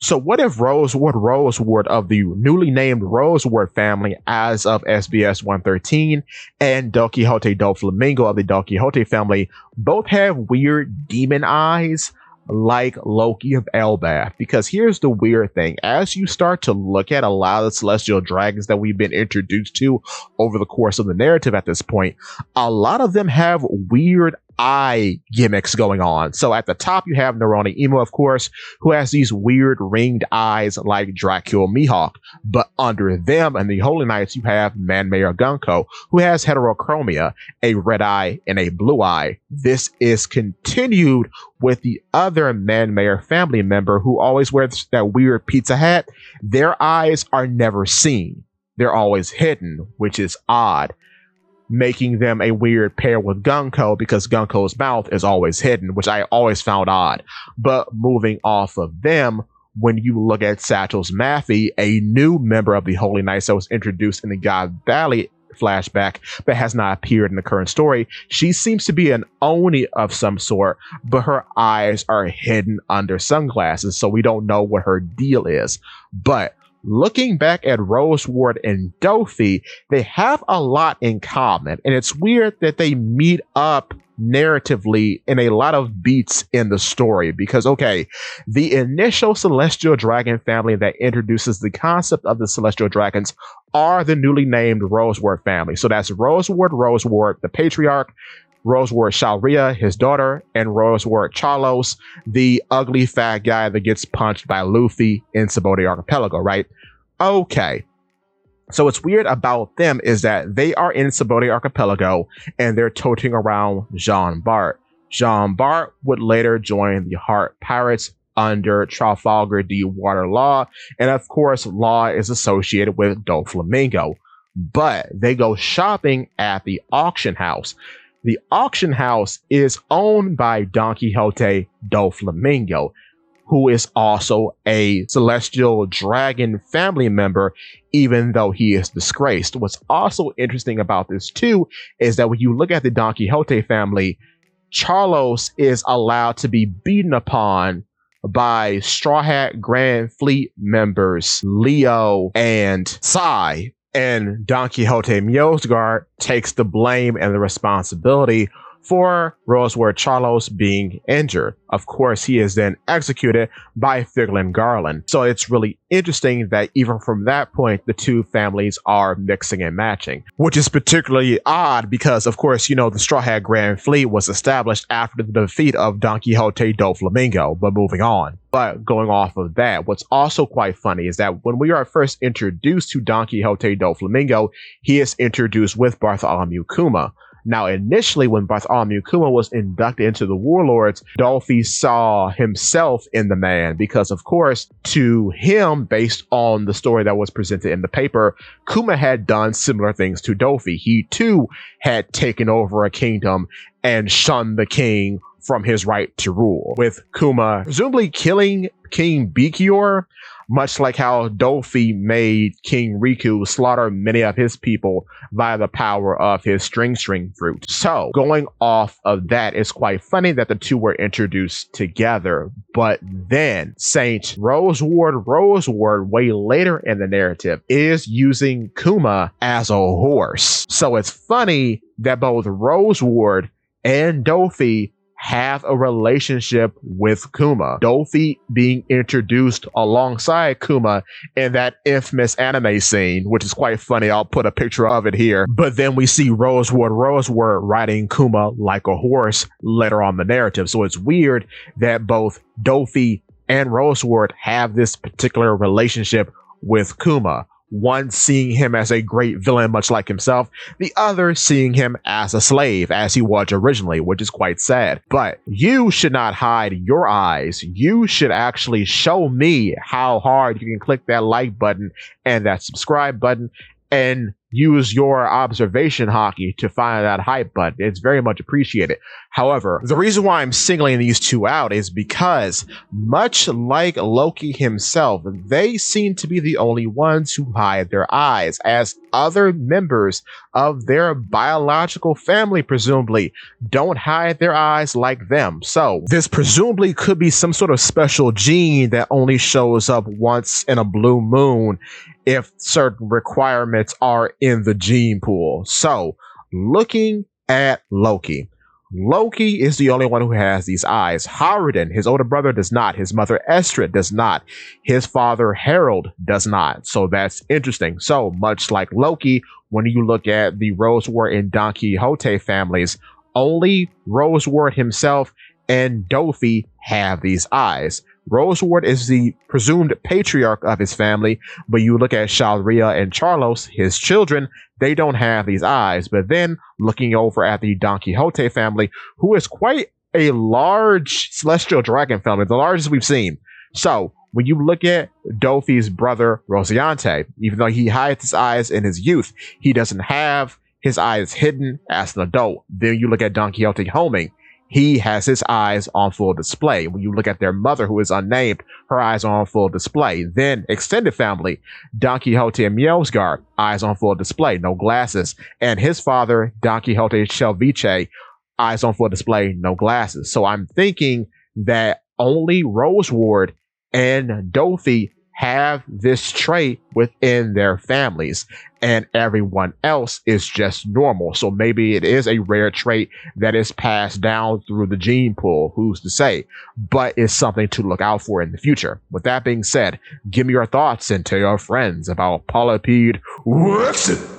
So what if Rosewood of the newly named Rosewood family as of SBS 113 and Don Quixote Doflamingo of the Don Quixote family both have weird demon eyes like Loki of Elbath? Because here's the weird thing. As you start to look at a lot of the celestial dragons that we've been introduced to over the course of the narrative at this point, a lot of them have weird eye gimmicks going on. So at the top, you have Neroni Emo, of course, who has these weird ringed eyes like Dracula Mihawk. But under them and the Holy Knights, you have Manmayer Gunko, who has heterochromia, a red eye and a blue eye. This is continued with the other Manmayer family member who always wears that weird pizza hat. Their eyes are never seen. They're always hidden, which is odd, making them a weird pair with Gunko because Gunko's mouth is always hidden, which I always found odd. But moving off of them, when you look at Satchel's Maffey, a new member of the Holy Knights that was introduced in the God Valley flashback but has not appeared in the current story, she seems to be an Oni of some sort, but her eyes are hidden under sunglasses, so we don't know what her deal is. But looking back at Rosewood and Doffy, they have a lot in common, and it's weird that they meet up narratively in a lot of beats in the story because, okay, the initial celestial dragon family that introduces the concept of the celestial dragons are the newly named Rosewood family. So that's Rosewood, the patriarch, Rosewood Shalria, his daughter, and Rosewood Charlos, the ugly fat guy that gets punched by Luffy in Sabaody Archipelago, right? Okay. So what's weird about them is that they are in Sabaody Archipelago and they're toting around Jean Bart. Jean Bart would later join the Heart Pirates under Trafalgar D. Water Law, and of course, Law is associated with Doflamingo. But they go shopping at the auction house. The auction house is owned by Don Quixote Doflamingo, who is also a celestial dragon family member, even though he is disgraced. What's also interesting about this too is that when you look at the Don Quixote family, Charlos is allowed to be beaten upon by Straw Hat Grand Fleet members Leo and Sai, and Don Quixote Mjosgard takes the blame and the responsibility for Rosewood Charlos being injured. Of course, he is then executed by Figlin Garland. So it's really interesting that even from that point, the two families are mixing and matching, which is particularly odd because, of course, you know, the Straw Hat Grand Fleet was established after the defeat of Don Quixote Doflamingo, but moving on. But going off of that, what's also quite funny is that when we are first introduced to Don Quixote Doflamingo, he is introduced with Bartholomew Kuma. Now, initially, when Bartholomew Kuma was inducted into the Warlords, Doffy saw himself in the man because, of course, to him, based on the story that was presented in the paper, Kuma had done similar things to Doffy. He, too, had taken over a kingdom and shunned the king from his right to rule, with Kuma presumably killing King Bikior, much like how Doffy made King Riku slaughter many of his people via the power of his string fruit. So, going off of that, it's quite funny that the two were introduced together, but then Saint Rosewood, way later in the narrative, is using Kuma as a horse. So it's funny that both Rosewood and Doffy have a relationship with Kuma. Doffy being introduced alongside Kuma in that infamous anime scene, which is quite funny. I'll put a picture of it here. But then we see Rosewood riding Kuma like a horse later on the narrative. So it's weird that both Doffy and Rosewood have this particular relationship with Kuma. One seeing him as a great villain, much like himself. The other seeing him as a slave, as he was originally, which is quite sad. But you should not hide your eyes. You should actually show me how hard you can click that like button and that subscribe button and use your observation hockey to find that hype button. It's very much appreciated. However, the reason why I'm singling these two out is because, much like Loki himself, they seem to be the only ones who hide their eyes, as other members of their biological family presumably don't hide their eyes like them. So this presumably could be some sort of special gene that only shows up once in a blue moon if certain requirements are in the gene pool. So, looking at Loki. Loki is the only one who has these eyes. Howardin, his older brother, does not. His mother, Estrid, does not. His father, Harold, does not. So that's interesting. So, much like Loki, when you look at the Roseward and Don Quixote families, only Roseward himself and Doffy have these eyes. Roseward is the presumed patriarch of his family, but you look at Shalria and Charlos, his children, they don't have these eyes. But then looking over at the Don Quixote family, who is quite a large celestial dragon family, the largest we've seen. So when you look at Doffy's brother Rocinante, even though he hides his eyes in his youth, he doesn't have his eyes hidden as an adult. Then you look at Don Quixote homing. He has his eyes on full display. When you look at their mother, who is unnamed, her eyes are on full display. Then extended family, Don Quixote and Mjolnir, eyes on full display, no glasses. And his father, Don Quixote Shelviche, eyes on full display, no glasses. So I'm thinking that only Roseward and Doffy have this trait within their families, and everyone else is just normal. So maybe it is a rare trait that is passed down through the gene pool, who's to say, but it's something to look out for in the future. With that being said, give me your thoughts and tell your friends about Polypede Waxen.